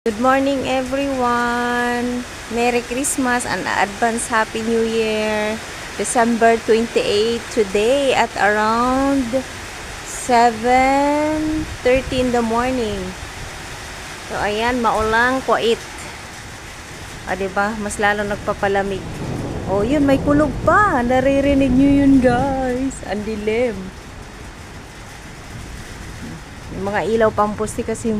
Good morning everyone! Merry Christmas and advance Happy New Year! December 28 today at around 7:30 in the morning. So ayan, maulang kwait. O diba? Mas lalo nagpapalamig. O yun, may kulog pa. Naririnig nyo yun guys. Ang dilim. Yung mga ilaw pampusti kasi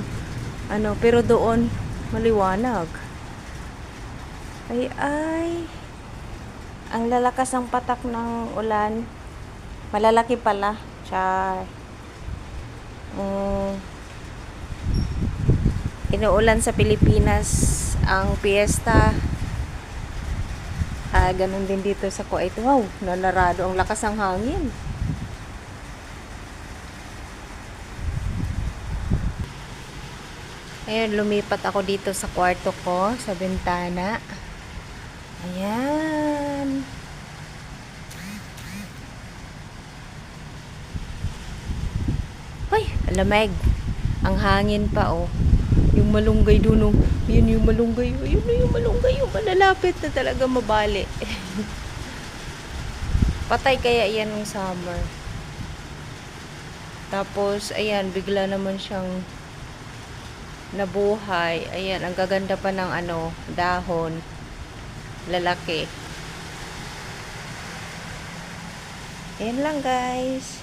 pero doon maliwanag. Ay. Ang lalakas ng patak ng ulan. Malalaki pala. Char. Inuulan sa Pilipinas ang piyesta. Ganun din dito sa Kuwait. Wow, nalarado ang lakas ng hangin. Ayan, lumipat ako dito sa kwarto ko, sa bintana. Ayan. Ay, alamig. Ang hangin pa, oh. Yung malunggay doon, oh. Yun yung malunggay. Yun na yung malunggay. Yung malalapit na talaga mabali. Patay kaya yan ng summer. Tapos, ayan, bigla naman siyang nabuhay. Ayan, ang gaganda pa ng dahon. Lalaki. Ayan lang guys.